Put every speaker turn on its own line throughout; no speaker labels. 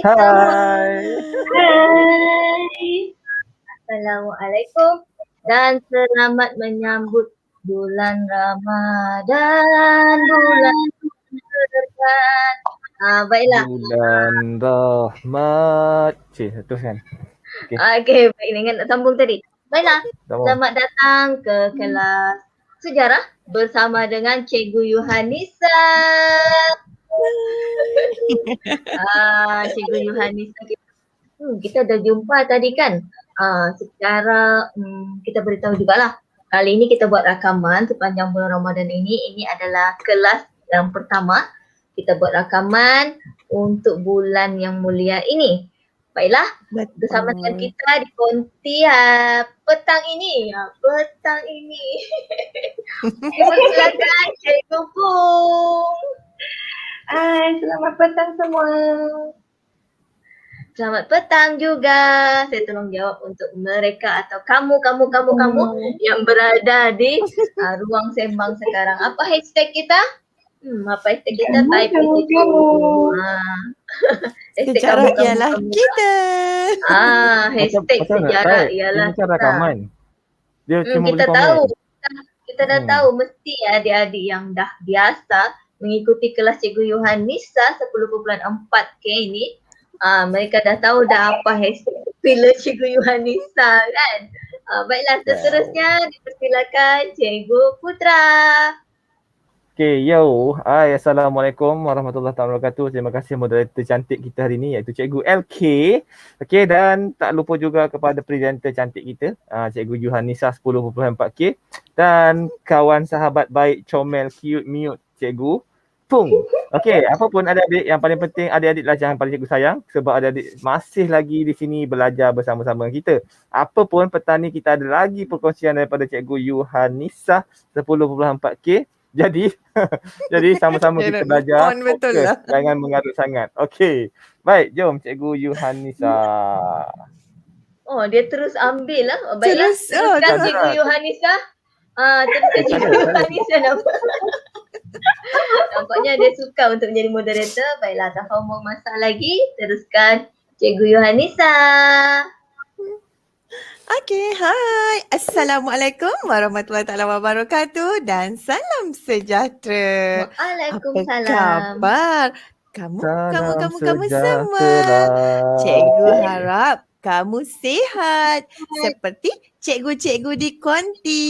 Hai.
Hai. Assalamualaikum dan selamat menyambut bulan Ramadan, bulan berkat. Baiklah.
Bulan rahmat. Teruskan.
Okey, baik, ingat nak sambung tadi. Baiklah,
Sambung.
selamat datang ke kelas sejarah bersama dengan Cikgu Yuhanisa. Cikgu Yuhanisa kita dah jumpa tadi kan. Secara kita beritahu jugalah. Kali ini kita buat rakaman sepanjang bulan Ramadan ini. Ini adalah kelas yang pertama. Kita buat rakaman untuk bulan yang mulia ini. Baiklah, bersama dengan kita di konti petang ini. Petang ini. Silakan Cikgu Pung.
Hai, selamat petang semua.
Selamat petang juga. Saya tolong jawab untuk mereka atau kamu yang berada di ruang sembang sekarang. Apa hashtag kita? Apa hashtag kita? Type di situ.
Sejarah ialah kita.
Hashtag sejarah ialah
kita. Rakaman. Dia cuma
kita
boleh
tahu.
komen.
Kita dah tahu mesti adik-adik yang dah biasa mengikuti kelas Cikgu Yuhanisa 10.4K ini. Mereka dah tahu dah apa hashtag pilih Cikgu Yuhanisa kan. Baiklah, seterusnya dipersilakan Cikgu Putra.
Okay, Assalamualaikum warahmatullahi wabarakatuh. Terima kasih moderator cantik kita hari ini iaitu Cikgu LK. Okay, dan tak lupa juga kepada presenter cantik kita, Cikgu Yuhanisa 10.4K, dan kawan sahabat baik comel cute mute Cikgu Pung. Okay, apapun adik-adik, yang paling penting adik-adik lah jangan paling cikgu sayang sebab adik-adik masih lagi di sini belajar bersama-sama dengan kita. Apapun petang ni kita ada lagi perkongsian daripada Cikgu Yuhanisa 10.4K. Jadi sama-sama kita belajar.
Betul lah.
Jangan mengarut sangat. Okey. Baik, jom Cikgu Yuhanisa.
Dia terus ambil lah. Baiklah, teruskan Cikgu Yuhanisa. Teruskan Cikgu Yuhanisa nampak. Nampaknya dia suka untuk menjadi moderator. Baiklah, tak ngomong masa lagi. Teruskan Cikgu Yuhanisa.
Okey, hai. Assalamualaikum warahmatullahi wabarakatuh dan salam sejahtera.
Waalaikumsalam.
Apa khabar? Kamu semua. Cikgu harap kamu sihat seperti cikgu-cikgu di konti.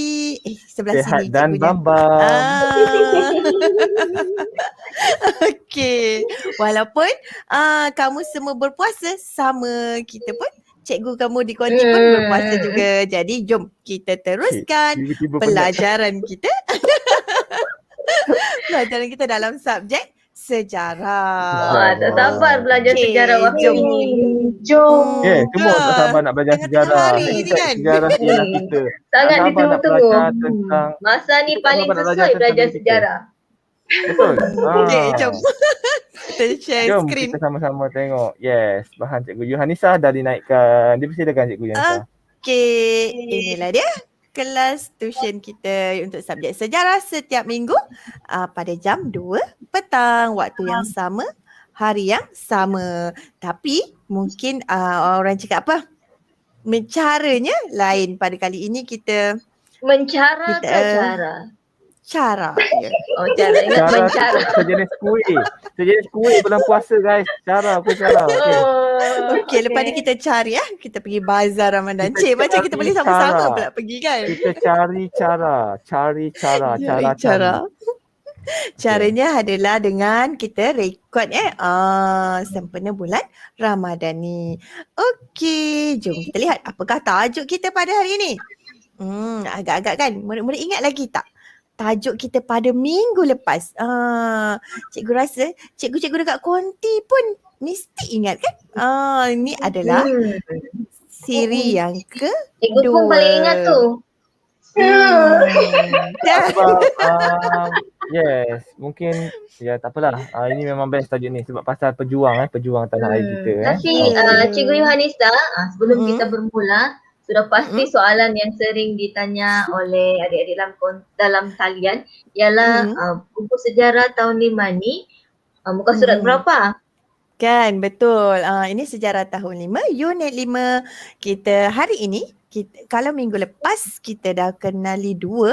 Sebelah
sihat
sini
dan
cikgunya.
Bambang.
Okey. Walaupun kamu semua berpuasa, sama kita pun cikgu kamu di konti pun berpuasa juga. Jadi jom kita teruskan pelajaran kita. Pelajaran kita dalam subjek sejarah.
Tak sabar belajar sejarah waktu ini.
Jom.
Semua tak sabar nak belajar sejarah. Sejarah ialah kita.
Sangat ditunggu-tunggu.
Tentang
masa ni paling sesuai belajar sejarah.
Betul.
Okey, jom. Kita share
Jom
skrin.
kita sama-sama tengok. Yes, bahan Cikgu Yuhanisa dah dinaikkan. Dipersilakan Cikgu Yuhanisa.
Okey, inilah dia kelas tuition kita untuk subjek sejarah setiap minggu pada jam 2 petang, waktu yang sama, hari yang sama. Tapi mungkin orang cakap apa? Caranya lain. Pada kali ini kita
Mencara ke cara?
Cara.
Cara, ingat mencara.
Sejenis kuih bulan puasa guys. Cara.
Okey, lepas ni kita cari kita pergi bazar Ramadan. Macam kita boleh sama-sama pula pergi kan?
Kita cari cara.
Caranya adalah dengan kita rekod sempena bulan Ramadan ni. Okey, jom kita lihat apakah tajuk kita pada hari ini. Agak-agak kan? Murid-murid ingat lagi tak? Tajuk kita pada minggu lepas. Cikgu rasa cikgu-cikgu dekat konti pun mesti ingat kan? Ini adalah siri yang kedua.
Cikgu pun paling ingat tu.
Yes, mungkin tak apalah. Ini memang best tajuk ni sebab pasal pejuang tanah air kita.
Tapi Cikgu Yuhanisa, sebelum kita bermula, sudah pasti soalan yang sering ditanya oleh adik-adik dalam talian ialah buku sejarah tahun 5 ni muka surat berapa?
Kan, betul. Ini sejarah tahun 5, unit 5. Kita hari ini, kalau minggu lepas kita dah kenali 2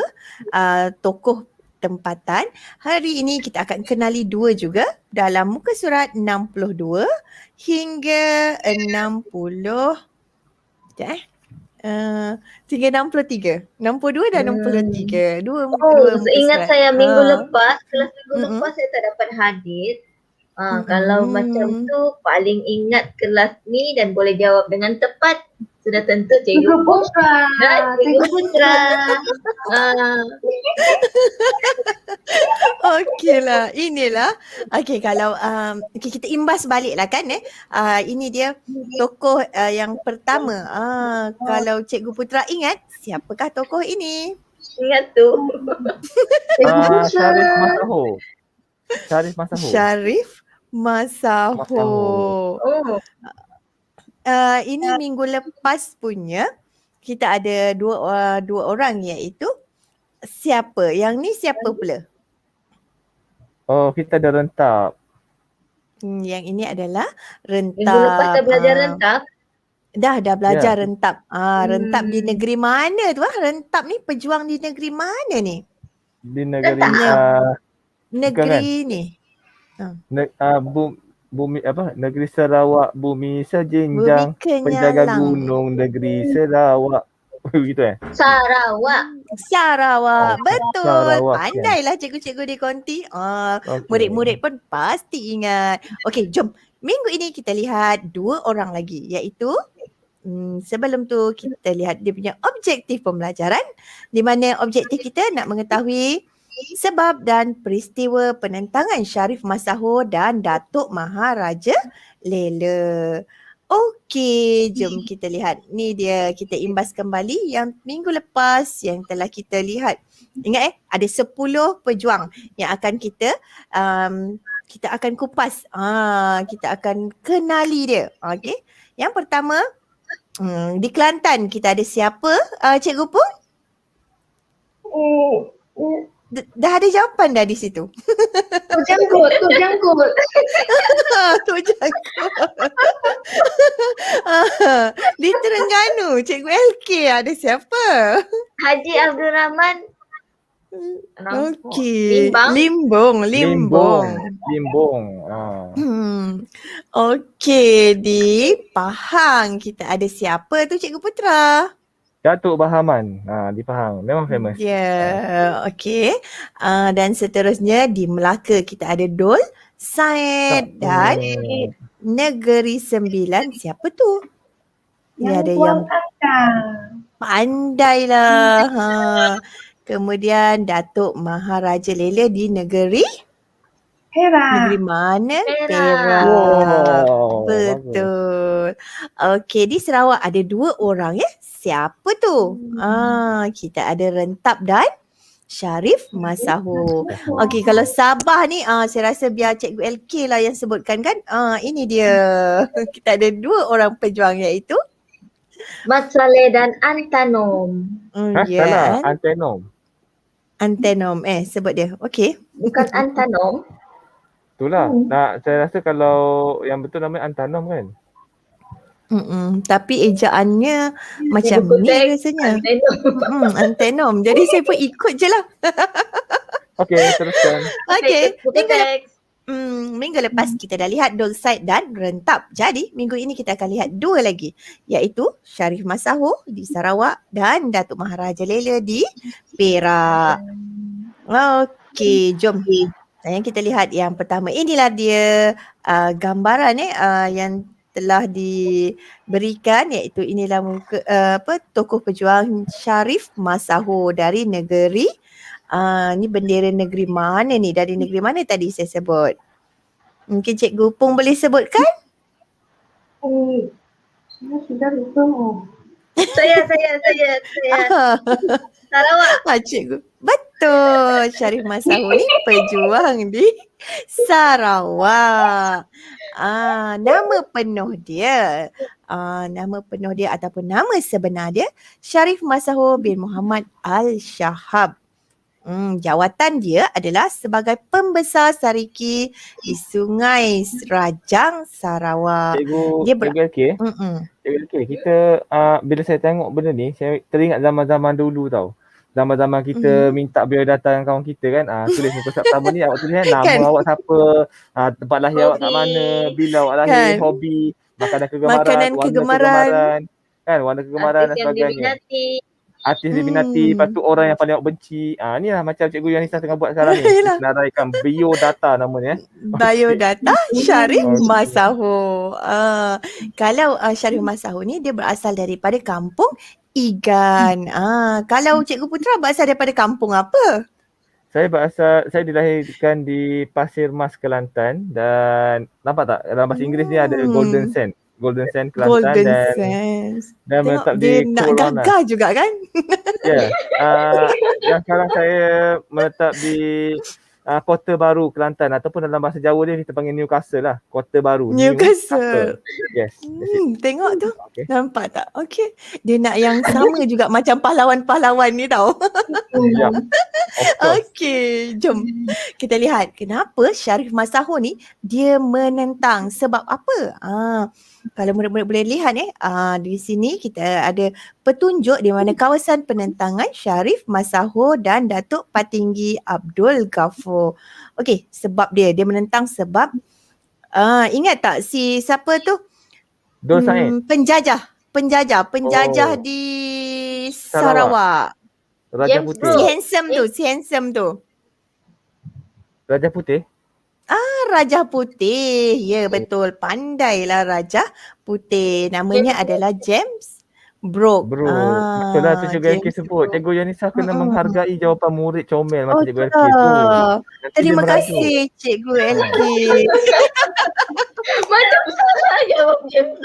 tokoh tempatan. Hari ini kita akan kenali 2 juga dalam muka surat 62 hingga 60. Sekejap hingga 63. 62 dan 63. Dua muka
seingat
surat.
saya minggu lepas, kelas minggu
Mm-mm.
lepas saya tak dapat hadir. Kalau macam tu paling ingat kelas ni dan boleh jawab dengan tepat, sudah tentu Cikgu
Cikgu Putra.
dan Cikgu Putra.
Okeylah, inilah. Okey, kalau kita imbas balik lah kan ini dia tokoh yang pertama. Kalau Cikgu Putra ingat, siapakah tokoh ini?
Ingat tu.
Cikgu Putra.
Syarif Masaho.
Syarif Masaho.
Oh,
Ini minggu lepas punya kita ada dua orang, iaitu siapa? Yang ni siapa pula?
Oh, kita ada rentap.
Yang ini adalah rentap.
minggu lepas dah belajar rentap.
Dah belajar
Ya.
rentap. Rentap di negeri mana tu? Rentap ni pejuang di negeri mana ni?
Di negeri
Negeri ni.
bumi negeri Sarawak, bumi sejinjang,
Bumi
penjaga
Kenyalang.
gunung negeri Sarawak. Begitu
Sarawak.
Sarawak. Betul.
Sarawak,
Pandailah cikgu-cikgu di konti.
Okey.
Murid-murid pun pasti ingat. Okey, jom. Minggu ini kita lihat 2 orang lagi, iaitu sebelum tu kita lihat dia punya objektif pembelajaran, di mana objektif kita nak mengetahui sebab dan peristiwa penentangan Syarif Masaho dan Datuk Maharaja Lela. Okey, jom kita lihat. Ni dia, kita imbas kembali yang minggu lepas yang telah kita lihat. Ingat ada 10 pejuang yang akan kita akan kupas. Kita akan kenali dia. Okey. Yang pertama, di Kelantan kita ada siapa, Cikgu Pung? Dah ada jawapan dah di situ.
Tu jangkut.
Tu jangkut. Di Terengganu, Cikgu LK ada siapa?
Haji Abdul Rahman.
Okey.
Limbang.
Limbong. Okey, di Pahang kita ada siapa tu Cikgu Putra?
Datuk Bahaman. Di Pahang. Memang famous.
Ya, okey. Dan seterusnya di Melaka kita ada Dol Said dan Negeri Sembilan. Siapa tu? Dia ada yang pandailah. Kemudian Datuk Maharaja Lela di negeri negeri mana? Perak.
Wow.
Betul. Okey, di Sarawak ada 2 orang ya. Siapa tu? Kita ada Rentap dan Syarif Masaho. Okey, kalau Sabah ni saya rasa biar Cikgu LK lah yang sebutkan kan. Ini dia. Kita ada 2 orang pejuang iaitu
Mat Saleh dan Antanom.
Salah. Antenom.
Antenom. Sebut dia. Okey.
Bukan Antanom.
Itulah. Saya rasa kalau yang betul namanya Antanom kan?
Tapi ejaannya macam ni rasanya. Antenom. Jadi saya pun ikut je lah.
Okey, teruskan.
Okey.
Teks.
Minggu lepas kita dah lihat Dol Said dan Rentap. Jadi minggu ini kita akan lihat 2 lagi, iaitu Syarif Masaho di Sarawak dan Datuk Maharaja Lela di Perak. Okey, jom. Yang kita lihat yang pertama, inilah dia gambaran yang telah diberikan, iaitu inilah tokoh pejuang Syarif Masaho dari negeri ni bendera negeri mana ni? Dari negeri mana tadi saya sebut? Mungkin Cikgu Pung boleh sebutkan?
Saya sudah lupa.
Saya. Sarawak.
Cikgu. Betul. Syarif Masaho ni pejuang di Sarawak. Nama penuh dia. Nama penuh dia ataupun nama sebenar dia Syarif Masaho bin Muhammad Al-Shahab. Jawatan dia adalah sebagai pembesar Sariki di Sungai Rajang, Sarawak. Dia
Cikgu LK,
Mm-mm.
Cikgu LK, kita bila saya tengok benda ni, saya teringat zaman-zaman dulu tau. Zaman-zaman kita minta biodata dengan kawan kita kan, tulis muka surat pertama ni awak tulis nama
Kan?
awak siapa, tempat lahir awak kat
Hobi.
mana, bila awak lahir,
Kan?
hobi, makanan kegemaran,
Makanan
warna
kegemaran.
kegemaran, kan, warna kegemaran
Artis
dan
yang
sebagainya.
diminati.
Artis diminati, lepas tu orang yang paling awak benci. Ni lah macam Cikgu Yanisa tengah buat sekarang ni.
Yelah.
Naraikan biodata namanya.
Biodata Syarif
Okey.
Masaho. Kalau Syarif Masaho ni dia berasal daripada kampung Igan. Kalau Cikgu Putra berasal daripada kampung apa?
Saya dilahirkan di Pasir Mas, Kelantan, dan nampak tak dalam bahasa Inggeris ni ada Golden Sand. Golden Sand Kelantan,
Golden
dan
Sands.
dan
Tengok
menetap
dia
di
nak
Kepulauan
gagah juga kan?
Ya. Dan sekarang saya menetap di Kota Baru, Kelantan, ataupun dalam bahasa Jawa dia kita panggil Newcastle lah. Kota Baru.
Newcastle.
Yes. That's it.
Tengok tu.
Okay.
Nampak tak? Okey. Dia nak yang sama juga macam pahlawan-pahlawan ni tau.
Ya. Of course.
Okey, jom kita lihat kenapa Syarif Masaho ni dia menentang, sebab apa? Kalau murid-murid boleh lihat di sini kita ada petunjuk di mana kawasan penentangan Syarif Masaho dan Datuk Patinggi Abdul Ghafur. Okey, sebab dia menentang sebab ingat tak si siapa tu?
Dul Said,
Penjajah di Sarawak.
Raja
James
Putih.
Si handsome tu.
Raja Putih.
Raja Putih. Ya, betul. Pandailah Raja Putih. Namanya adalah James Brooke.
Bro, betul lah tu Cikgu LK
James
sebut. Cikgu Yanisa kena menghargai jawapan murid comel macam Cikgu LK tu.
tak.
Nanti
Terima
dia merajuk.
kasih Cikgu LK.
Macam salah jawab James.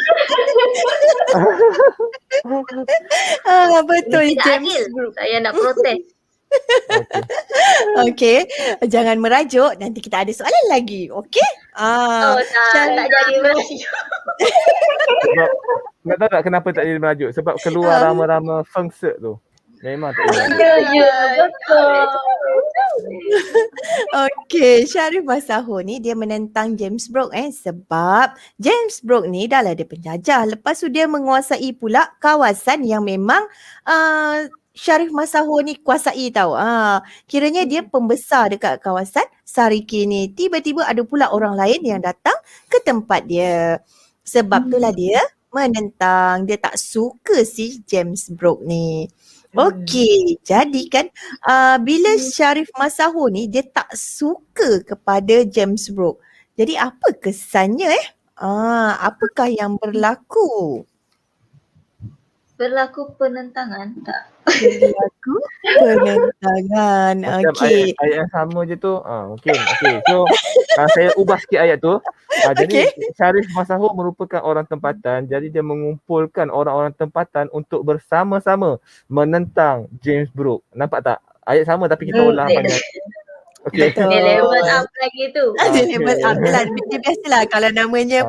Betul,
Tidak
James
adil.
Brooke.
Saya nak protes.
Okey.
Okey, jangan merajuk. Nanti kita ada soalan lagi. Okey?
Tak jadi merajuk.
Sebab nak tahu tak kenapa tak jadi merajuk? Sebab keluar rama-rama Feng Sek tu. Memang tak boleh.
Ya, betul.
Okey, Syarif Masaho ni dia menentang James Brooke sebab James Brooke ni dah lah dia penjajah. Lepas tu dia menguasai pula kawasan yang memang Syarif Masaho ni kuasai tau. Kiranya dia pembesar dekat kawasan Sariki ni. Tiba-tiba ada pula orang lain yang datang ke tempat dia. Sebab itulah dia menentang. Dia tak suka si James Brooke ni. Okey, jadi kan bila Syarif Masaho ni dia tak suka kepada James Brooke. Jadi apa kesannya apakah yang berlaku?
Berlaku penentangan tak?
Berlaku penentangan.
Macam
Okey.
ayat yang sama je tu. Okey. So saya ubah sikit ayat tu. Jadi Syarif Masaho merupakan orang tempatan. Jadi dia mengumpulkan orang-orang tempatan untuk bersama-sama menentang James Brooke. Nampak tak? Ayat sama tapi kita ulang panjang. Okey.
Betul.
Dia level up lagi tu.
Dia level up lah. Dia biasalah kalau namanya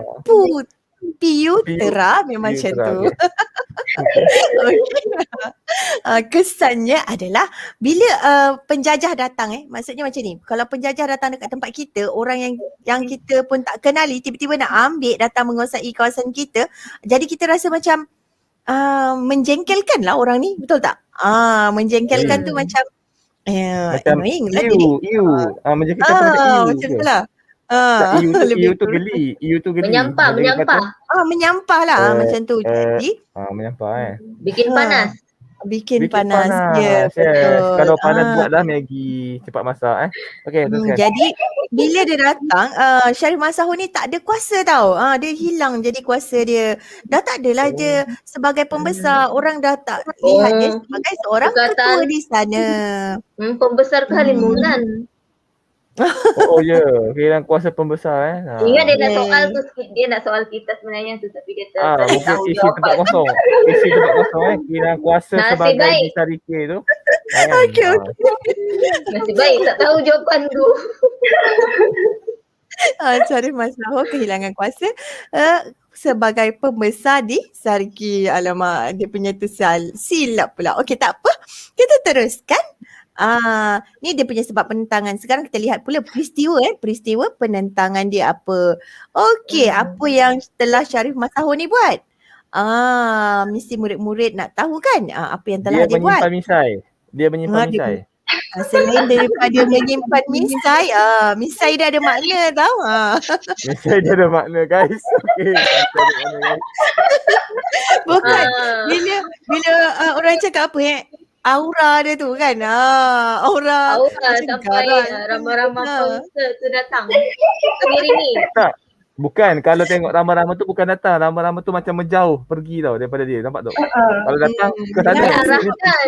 Piutera memang macam
Piutera,
tu.
okey.
Okey. Kesannya adalah bila penjajah datang maksudnya macam ni. Kalau penjajah datang dekat tempat kita, orang yang kita pun tak kenali tiba-tiba nak ambil datang menguasai kawasan kita, jadi kita rasa macam menjengkelkan lah orang ni, betul tak? Menjengkelkan tu macam annoying lah jadi.
Macam kita pernah cakap
macam tu lah.
EU tu geli.
Menyampah.
Menyampah lah macam tu. Jadi
menyampah
Bikin panas.
bikin panas. Ya, betul.
Kalau panas buatlah Maggi cepat masak Okey, teruskan.
Jadi bila dia datang Syarif Masaho ni tak ada kuasa tau. Dia hilang jadi kuasa dia. Dah tak adalah dia sebagai pembesar. Orang dah tak lihat dia sebagai seorang ketua di sana.
Pembesar Kalimunan.
Ya, kehilangan kuasa pembesar
Ingat dia nak soal tu sikit. Dia nak soal kita sebenarnya tu, tapi dia tak
mungkin
tahu
isi tempat
jawapan.
kosong. Kehilangan kuasa
Nasib
sebagai
baik.
di Sariki tu.
Okey.
Nasib baik tak tahu jawapan tu.
Syarif Masaho kehilangan kuasa sebagai pembesar di Sariki. Alamak, dia punya tu silap pula. Okey, tak apa. Kita teruskan. Ni dia punya sebab penentangan. Sekarang kita lihat pula peristiwa penentangan dia apa. Okey, apa yang telah Syarif Masahur ni buat? Mesti murid-murid nak tahu kan apa yang telah dia buat.
Dia menyimpan misai.
Selain daripada menyimpan misai, misai dia ada makna tau.
Misai dia ada makna guys. Okey.
Bukan. Bila orang cakap apa aura dia tu kan. Aura
sampai ramai-ramai konsert tu datang. Hari ni.
Tak. Bukan, kalau tengok ramai-ramai tu bukan datang. Ramai-ramai tu macam menjauh pergi tau daripada dia. Nampak tak? Kalau datang ke sana.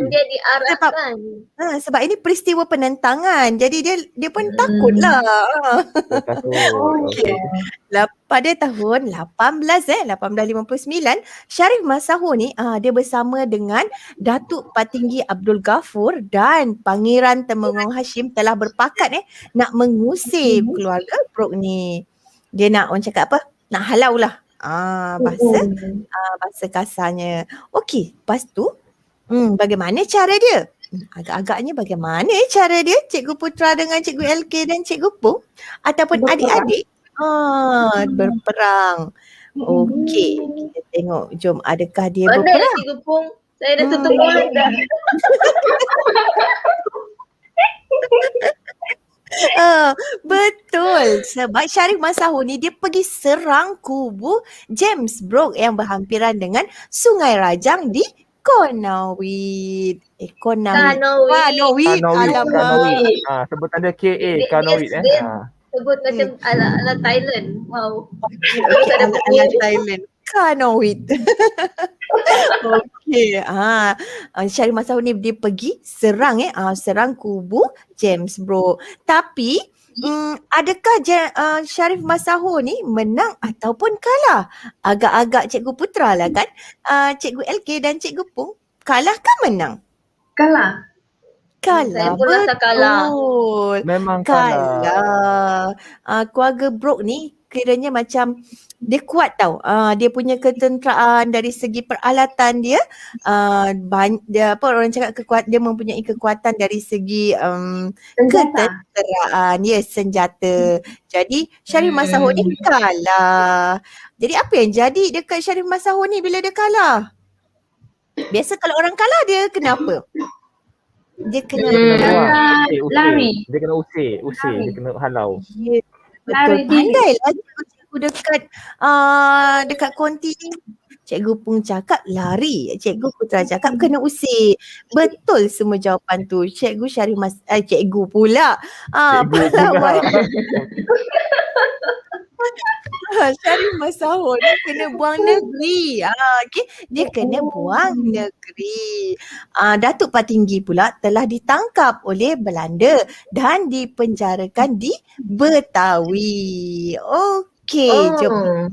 Dia diarahkan.
Sebab ini peristiwa penentangan. Jadi dia pun takut lah. Okey. Pada tahun 1859, Syarif Masahur ni dia bersama dengan Datuk Patinggi Abdul Ghafur dan Pangeran Temenggung Hashim telah berpakat nak mengusir keluarga Brooke ni. Dia nak orang cakap apa? Nak halau lah. Bahasa kasarnya. Okey, lepas tu bagaimana cara dia? Agak-agaknya bagaimana cara dia? Cikgu Putra dengan Cikgu LK dan Cikgu Pung ataupun adik-adik berperang. Okey, kita tengok. Jom, adakah dia berperang?
Pandai Cikgu Pung. Saya dah tutup mulut dah.
Betul, sebab Syarif Masahur ni dia pergi serang kubu James Brooke yang berhampiran dengan Sungai Rajang di Konowit. Konowit. Alamak.
Sebutan dia KA, Konowit
Sebut macam ala Thailand. Wow.
Ala Thailand. Konowit. Okey. Syarif Masahur ni dia pergi serang serang kubu James Brooke. Tapi adakah Syarif Masahur ni menang ataupun kalah? Agak-agak Cikgu Putra lah kan. Cikgu LK dan Cikgu Pung, kalah ke menang?
Kalah.
Saya pun rasa kalah.
Memang
kalah. Keluarga Brooke ni kiranya macam dia kuat tau. Dia punya ketenteraan dari segi peralatan dia. Dia orang cakap dia mempunyai kekuatan dari segi ketenteraan. Senjata. Jadi Syarif Masahur ni kalah. Jadi apa yang jadi dekat Syarif Masahur ni bila dia kalah? Biasa kalau orang kalah dia kenapa? Dia kena
lari.
Dia kena usir. Dia kena halau.
Betul. Pandailah cikgu dekat konti ni. Cikgu Pung cakap lari. Cikgu Putra cakap kena usir. Betul semua jawapan tu. Cikgu cikgu pula. Pahlawan. Syarif Masahur ni kena buang negeri. Okay. Dia kena buang negeri. Datuk Patinggi pula telah ditangkap oleh Belanda dan dipenjarakan di Betawi. Okey, jom.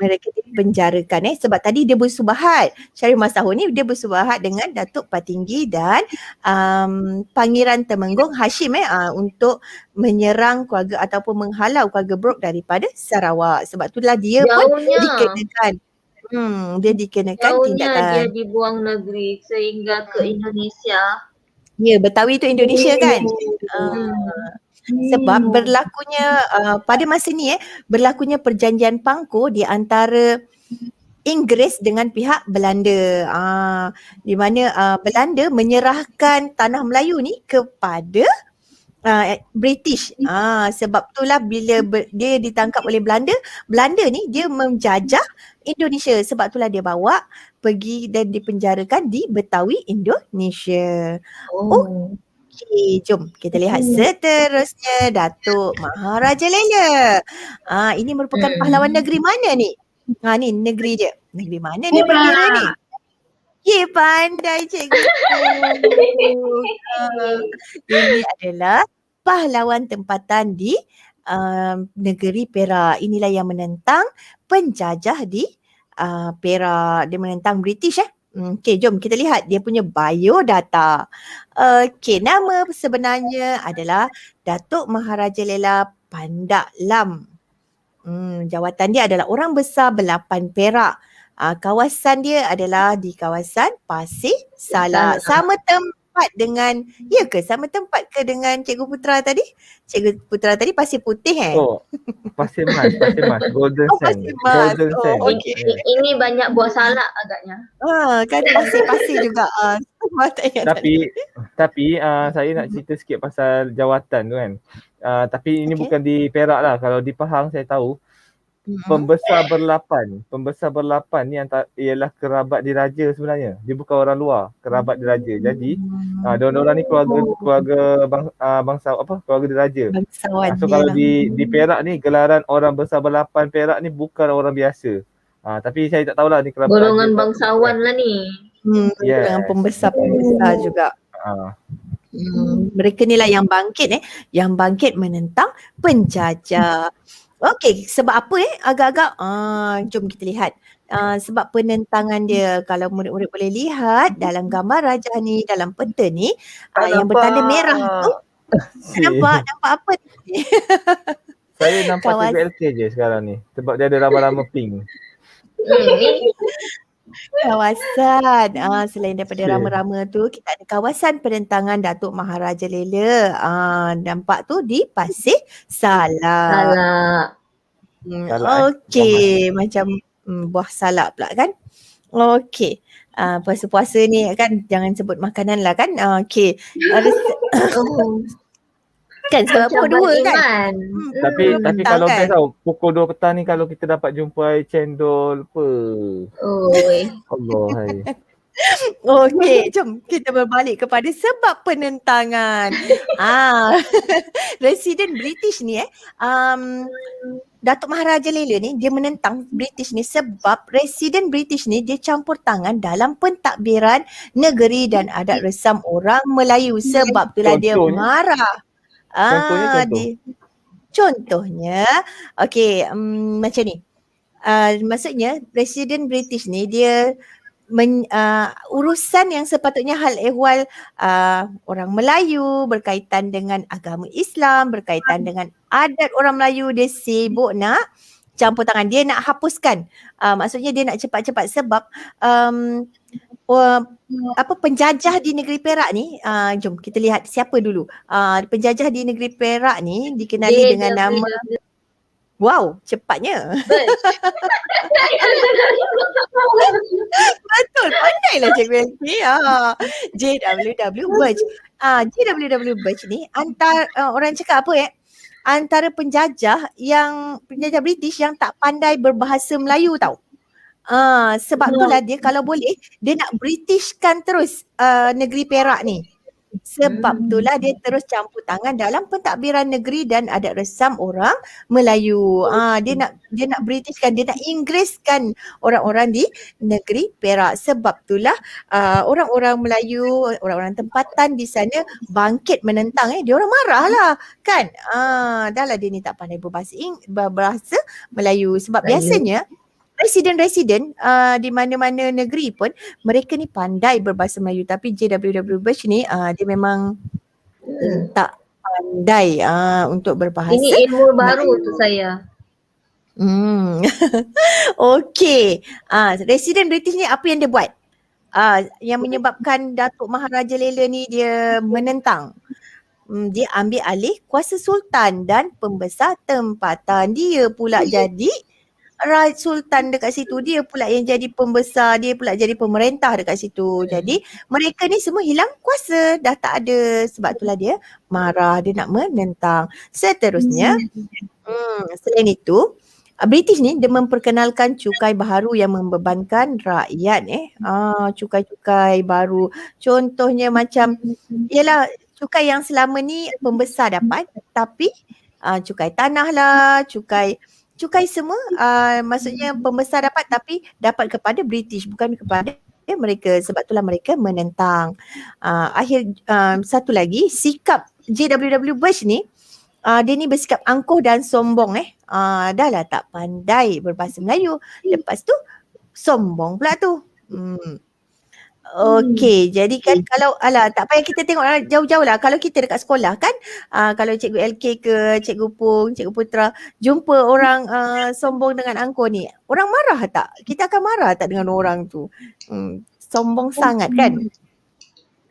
Mereka dipenjarakan sebab tadi dia bersubahat. Syarif Masahur ni dia bersubahat dengan Datuk Patinggi dan Pangeran Temenggung Hashim untuk menyerang keluarga ataupun menghalau keluarga Brooke daripada Sarawak. Sebab itulah dia pun dikenakan. Dia dikenakan tindakan.
Dia dibuang negeri sehingga ke Indonesia.
Ya, Betawi tu Indonesia kan. Sebab berlakunya pada masa ni berlakunya perjanjian pangko di antara Inggeris dengan pihak Belanda. Di mana Belanda menyerahkan tanah Melayu ni kepada British. Sebab itulah bila dia ditangkap oleh Belanda ni dia menjajah Indonesia. Sebab itulah dia bawa pergi dan dipenjarakan di Betawi, Indonesia. Okey, jom kita lihat seterusnya Datuk Maharaja Lela. Ini merupakan pahlawan negeri mana ni? Ni negeri dia. Negeri mana ni bendera ni? Pandai cikgu. Ini adalah pahlawan tempatan di negeri Perak. Inilah yang menentang penjajah di Perak. Dia menentang British Okey, jom kita lihat dia punya biodata. Okey, nama sebenarnya adalah Datuk Maharaja Lela Pandak Lam. Jawatan dia adalah orang besar Belapan Perak. Kawasan dia adalah di kawasan Pasir Salak. tempat dengan, ya ke sama tempat ke dengan Cikgu Putra tadi? Cikgu Putra tadi pasir putih
Oh, pasir mas, golden
Oh,
sand.
pasir mas.
Golden
Oh,
sand.
okey.
Ini banyak buah salak agaknya.
Kan pasir-pasir juga. Tak ingat tadi.
Tapi saya nak cerita sikit pasal jawatan tu kan. Tapi ini
Okey.
bukan di Perak lah. Kalau di Pahang saya tahu pembesar berlapan ni ialah kerabat diraja sebenarnya. Dia bukan orang luar, kerabat diraja. Jadi diorang ni keluarga bangsa keluarga diraja.
Bangsawan
So
dia
kalau
lah.
di Perak ni gelaran orang besar berlapan Perak ni bukan orang biasa. Tapi saya tak tahulah ni kerabat
Golongan
diraja.
bangsawan lah ni.
Yes.
Dengan pembesar-pembesar juga. Mereka ni lah yang bangkit yang bangkit menentang penjajah. Okey, sebab apa agak-agak jom kita lihat. Sebab penentangan dia, kalau murid-murid boleh lihat dalam gambar rajah ni, dalam peta ni, yang bertanda merah tu, nampak apa ni?
Saya nampak cikgu LK je sekarang ni sebab dia ada rama-rama pink.
Kawasan selain daripada rama-rama tu, kita ada kawasan penentangan Datuk Maharaja Lela. Nampak tu di Pasir Salak. Okey, macam buah salak pula kan. Okey. Puasa-puasa ni kan jangan sebut makanan lah kan. Okey. Kan sebab pukul 2 kan.
Tapi kalau best tau, pukul 2 petang ni kalau kita dapat jumpa air cendol apa. Allah hai.
Okey, jom kita berbalik kepada sebab penentangan. Residen British ni Datuk Maharaja Lela ni dia menentang British ni sebab residen British ni dia campur tangan dalam pentadbiran negeri dan adat resam orang Melayu. Sebab itulah dia marah. Contohnya okey, macam ni. Maksudnya residen British ni dia urusan yang sepatutnya hal ehwal orang Melayu berkaitan dengan agama Islam, berkaitan dengan adat orang Melayu, dia sibuk nak campur tangan, dia nak hapuskan. Maksudnya dia nak cepat-cepat sebab penjajah di negeri Perak ni, jom kita lihat siapa dulu. Penjajah di negeri Perak ni dikenali dengan nama, wow, cepatnya. Betul, pandailah Cikgu LK. JWW Birch. JWW Birch ni orang cakap apa antara penjajah British yang tak pandai berbahasa Melayu tau. Sebab itulah dia kalau boleh dia nak Britishkan terus negeri Perak ni. Sebab itulah dia terus campur tangan dalam pentadbiran negeri dan adat resam orang Melayu. Dia nak Britishkan, dia nak Inggeriskan orang-orang di negeri Perak. Sebab itulah orang-orang Melayu, orang-orang tempatan di sana bangkit menentang. Dia orang marah lah kan. Dah lah dia ni tak pandai berbahasa Melayu. Sebab biasanya residen di mana-mana negeri pun mereka ni pandai berbahasa Melayu, tapi JWW Birch ni dia memang tak pandai untuk berbahasa.
Ini ilmu baru untuk saya.
Okey. Residen British ni apa yang dia buat? Yang menyebabkan Datuk Maharaja Lela ni dia menentang. Dia ambil alih kuasa sultan dan pembesar tempatan. Dia pula jadi Sultan dekat situ, dia pula yang jadi pembesar, dia pula jadi pemerintah dekat situ. Jadi mereka ni semua hilang kuasa, dah tak ada. Sebab itulah dia marah, dia nak menentang. Seterusnya, selain itu, British ni dia memperkenalkan cukai baharu yang membebankan rakyat. Cukai-cukai baru. Contohnya macam, ialah cukai yang selama ni pembesar dapat, tapi cukai tanah lah, cukai semua maksudnya pembesar dapat tapi dapat kepada British, bukan kepada mereka. Sebab itulah mereka menentang. Satu lagi, sikap JWW Birch ni, dia ni bersikap angkuh dan sombong. Dah lah tak pandai berbahasa Melayu, lepas tu sombong pula tu. Okey, jadi kan kalau tak payah kita tengok jauh-jauh lah. Kalau kita dekat sekolah kan, kalau Cikgu LK ke Cikgu Pung, Cikgu Putra jumpa orang sombong dengan angkuh ni, orang marah tak? Kita akan marah tak dengan orang tu? Sombong sangat kan?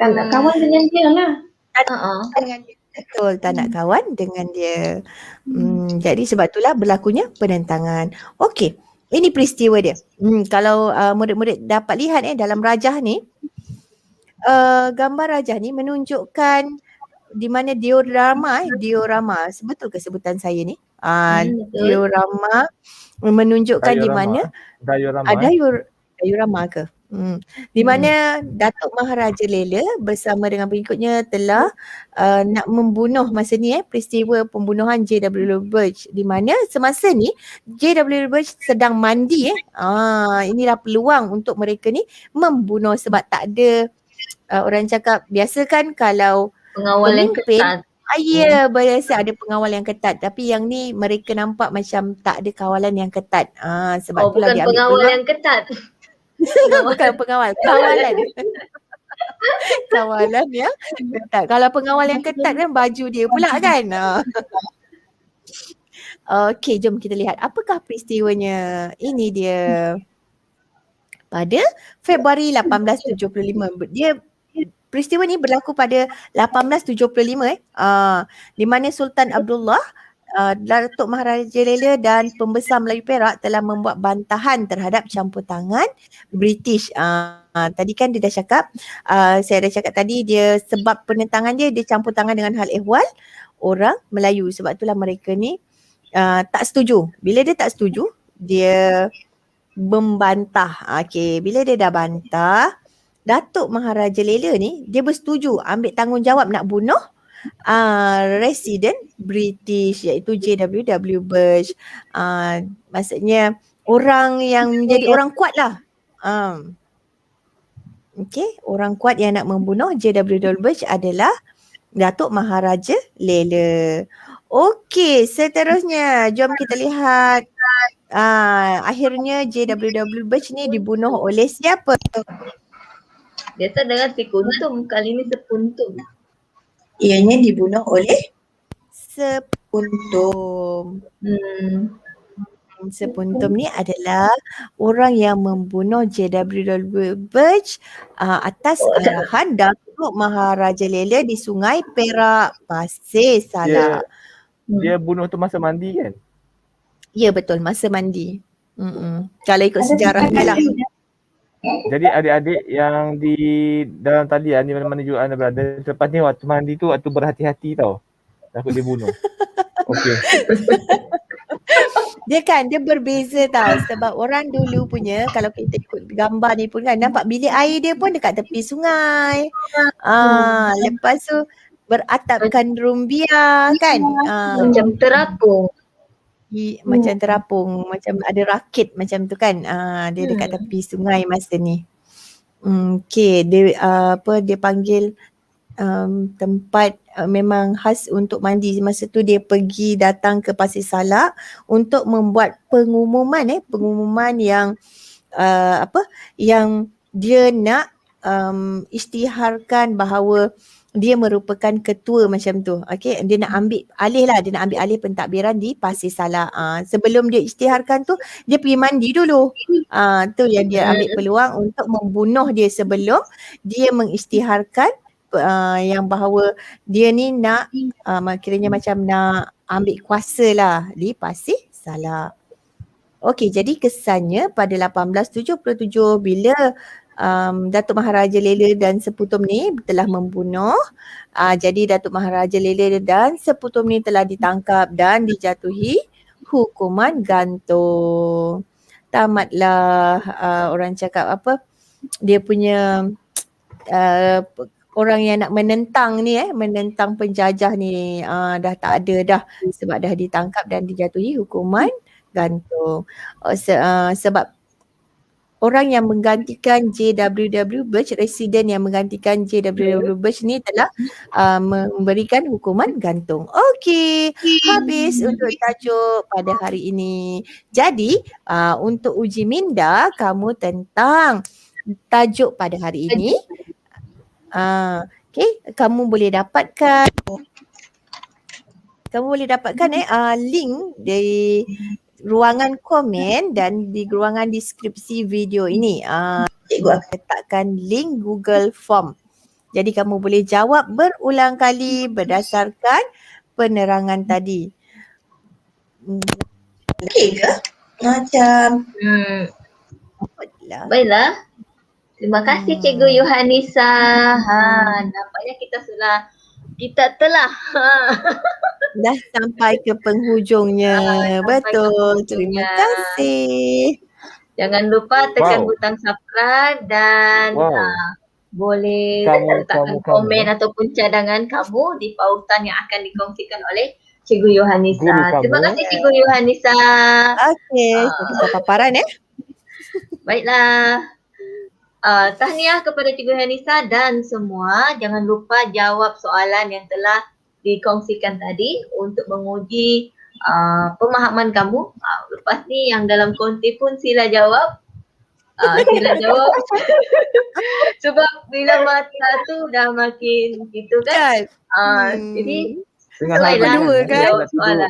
Tak nak kawan dengan dia lah.
dengan dia. Betul, tak nak kawan dengan dia. Jadi sebab itulah berlakunya penentangan. Okey, ini peristiwa dia. Kalau murid-murid dapat lihat dalam rajah ni, gambar rajah ni menunjukkan di mana diorama, betul ke sebutan saya ni?
Betul.
Diorama menunjukkan di mana
Diorama.
diorama ke? Di mana Datuk Maharaja Lela bersama dengan pengikutnya telah nak membunuh masa ni peristiwa pembunuhan J.W. Birch, di mana semasa ni J.W. Birch sedang mandi inilah peluang untuk mereka ni membunuh sebab tak ada orang cakap biasa kan kalau
Pengawal yang ketat.
Ya, biasa ada pengawal yang ketat, tapi yang ni mereka nampak macam tak ada kawalan yang ketat. Sebab itulah
Bukan
dia ambil
pengawal
peluang.
yang ketat.
Bukan pengawal, kawalan. Kawalan yang ketat. Kalau pengawal yang ketat kan baju dia pula kan. Okey, jom kita lihat apakah peristiwanya. Ini dia. Pada Februari 1875. Peristiwa ni berlaku pada 1875 di mana Sultan Abdullah, Datuk Maharaja Lela dan pembesar Melayu Perak telah membuat bantahan terhadap campur tangan British. Tadi kan dia dah cakap, saya dah cakap tadi dia sebab penentangan dia campur tangan dengan hal ehwal orang Melayu. Sebab itulah mereka ni tak setuju. Bila dia tak setuju, dia membantah. Okey, bila dia dah bantah, Datuk Maharaja Lela ni dia bersetuju ambil tanggungjawab nak bunuh resident British iaitu J.W. Birch. Maksudnya orang yang menjadi orang kuat lah. Okey, orang kuat yang nak membunuh J.W. Birch adalah Datuk Maharaja Lela. Okey, seterusnya jom kita lihat akhirnya J.W. Birch ni dibunuh oleh siapa?
Biasa dengan si kuntum, kali ni sepuntum.
Ianya dibunuh oleh sepuntum. Sepuntum ni adalah orang yang membunuh J.W. Birch atas arahan Datuk Maharaja Lela di Sungai Perak, Pasir Salak.
Dia bunuh tu masa mandi kan?
Ya betul, masa mandi. Kalau ikut sejarahnya lah.
Jadi adik-adik yang di dalam talian ni mana-mana juga anda berada, lepas ni waktu mandi tu waktu berhati-hati tau. Takut dia bunuh. Okey.
Dia berbeza tau sebab orang dulu punya kalau kita ikut gambar ni pun kan nampak bilik air dia pun dekat tepi sungai. Lepas tu beratapkan rumbia kan.
Macam terapung.
Macam terapung, macam ada rakit macam tu kan. Dia dekat tepi sungai masa ni. Okey, dia panggil tempat memang khas untuk mandi. Masa tu dia pergi datang ke Pasir Salak untuk membuat pengumuman yang yang dia nak isytiharkan bahawa dia merupakan ketua macam tu. Okey, dia nak ambil alih pentadbiran di Pasir Salak. Sebelum dia isytiharkan tu, dia pergi mandi dulu. Tu yang dia ambil peluang untuk membunuh dia sebelum dia mengisytiharkan yang bahawa dia ni nak kiranya macam nak ambil kuasa lah di Pasir Salak. Okey, jadi kesannya pada 1877 bila Datuk Maharaja Lela dan Seputum ni telah membunuh. Jadi Datuk Maharaja Lela dan Seputum ni telah ditangkap dan dijatuhi hukuman gantung. Tamatlah orang cakap apa, dia punya orang yang nak menentang ni menentang penjajah ni dah tak ada dah sebab dah ditangkap dan dijatuhi hukuman gantung. Sebab orang yang menggantikan J.W. Birch, residen yang menggantikan J.W. Birch ni telah memberikan hukuman gantung. Okey, habis untuk tajuk pada hari ini. Jadi untuk uji minda kamu tentang tajuk pada hari ini. Okey, kamu boleh dapatkan link di ruangan komen dan di ruangan deskripsi video ini. Cikgu akan letakkan link Google Form Jadi kamu boleh jawab berulang kali berdasarkan penerangan tadi. Okey ke? Macam
Baiklah. Terima kasih Cikgu Yohanisa. Nampaknya kita telah
dah sampai ke penghujungnya. Betul. Terima kasih.
Jangan lupa tekan butang subscribe dan boleh letakkan komen ataupun cadangan kamu di pautan yang akan dikongsikan oleh Cikgu Yohanisa. Terima kasih Cikgu Yohanisa.
Okey, kita paparan
Baiklah. Tahniah kepada Cikgu Yohanisa dan semua. Jangan lupa jawab soalan yang telah dikongsikan tadi untuk menguji pemahaman kamu. Lepas ni yang dalam konti pun sila jawab. Sila jawab. Sebab bila mata tu dah makin gitu kan. Jadi
Tengah
dua kan?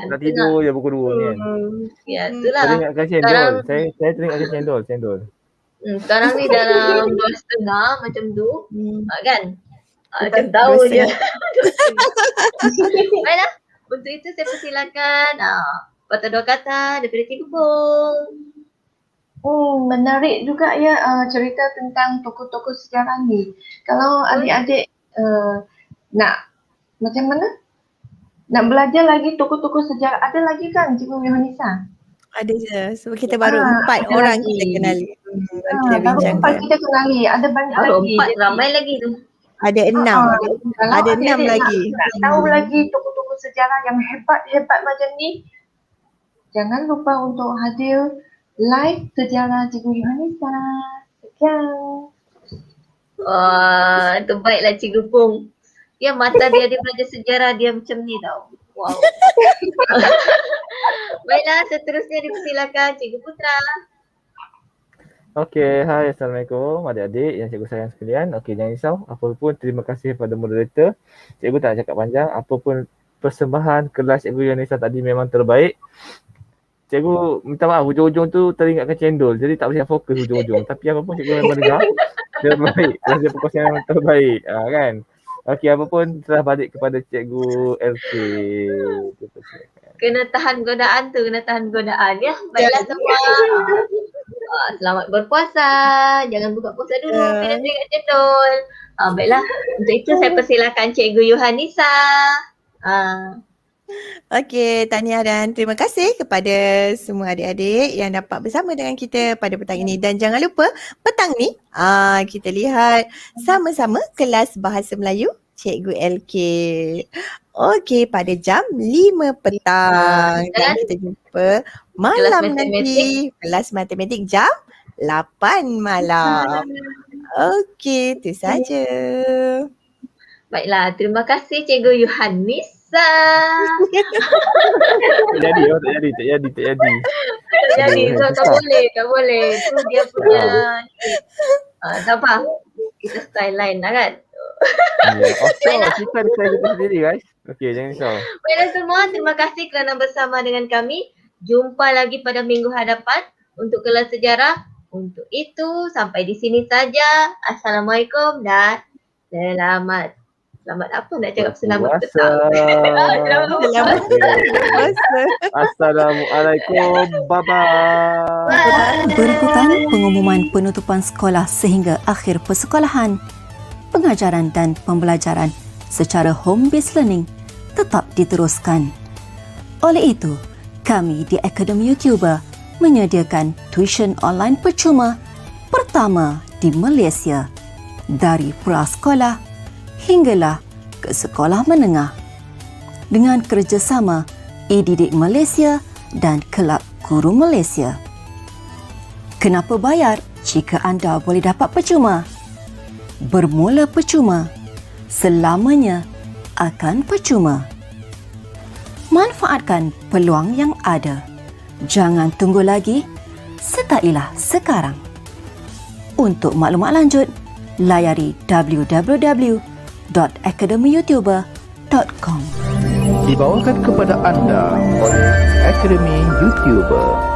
Dah tidur je pukul 2 ni kan.
Ya, itulah.
Teringatkan cendol. Saya teringatkan cendol.
Sekarang ni dalam 2.30 macam tu. Kan? Macam tahu je. Baiklah. Untuk itu saya persilakan patah dua kata daripada Cikgu Pung.
Menarik juga ya cerita tentang tokoh-tokoh sejarah ni. Kalau adik-adik nak macam mana? Nak belajar lagi tokoh-tokoh sejarah. Ada lagi kan Cikgu Yohanisa?
Ada je. So kita baru 4 orang
lagi.
kita kenali.
Baru 4 kita kenali. Ada banyak lagi.
4 ramai lagi tu.
Ada 6. Ada 6 lagi.
Nak tahu lagi tokoh-tokoh sejarah yang hebat-hebat macam ni, jangan lupa untuk hadir live sejarah Cikgu Yohanisa. Sekian.
Terbaiklah Cikgu Pung. Ya, mata dia belajar sejarah dia macam ni tau. Wow. Baiklah, seterusnya dipersilakan Cikgu Putra.
Okey, hai, Assalamualaikum adik-adik yang cikgu sayang sekalian. Okey, jangan risau. Apa pun terima kasih kepada moderator. Cikgu tak nak cakap panjang. Apa pun persembahan kelas Cikgu Yohanisa tadi memang terbaik. Cikgu minta maaf, hujung-hujung tu teringatkan cendol. Jadi tak boleh fokus hujung-hujung. Tapi apa pun cikgu memang dengar. Terbaik. Kelas perkongsian memang terbaik. Kan? Okey, apa pun serah balik kepada Cikgu LK.
Kena tahan godaan ya. Baiklah semua. Selamat berpuasa. Jangan buka puasa dulu. Kena tengok cendol. Baiklah. Untuk itu saya persilakan Cikgu Yohanisa.
Okey, tahniah dan terima kasih kepada semua adik-adik yang dapat bersama dengan kita pada petang ini. Dan jangan lupa petang ni kita lihat sama-sama kelas Bahasa Melayu Cikgu LK. Okey, pada jam 5 petang. Dan kita jumpa malam nanti. Kelas matematik jam 8 malam. Okey, itu saja.
Baiklah, terima kasih Cikgu Yohanisa.
Tak jadi.
Tak boleh. Itu dia punya. Tak apa. Kita style lain lah kan.
Kita sendiri guys. Okey, jangan risau.
Baiklah semua, terima kasih kerana bersama dengan kami. Jumpa lagi pada minggu hadapan untuk kelas sejarah. Untuk itu, sampai di sini saja. Assalamualaikum dan selamat. Selamat apa nak cakap? Selamat petang.
Assalamualaikum. Bye-bye.
Berikutan pengumuman penutupan sekolah sehingga akhir persekolahan. Pengajaran dan pembelajaran secara home-based learning tetap diteruskan. Oleh itu, kami di Akademi YouTuber menyediakan tuition online percuma pertama di Malaysia dari prasekolah hinggalah ke sekolah menengah dengan kerjasama E-Didik Malaysia dan Kelab Guru Malaysia. Kenapa bayar jika anda boleh dapat percuma? Bermula percuma, selamanya akan percuma. Manfaatkan peluang yang ada. Jangan tunggu lagi, startilah sekarang. Untuk maklumat lanjut, layari www.academyyoutuber.com.
Dibawakan kepada anda oleh Akademi YouTuber.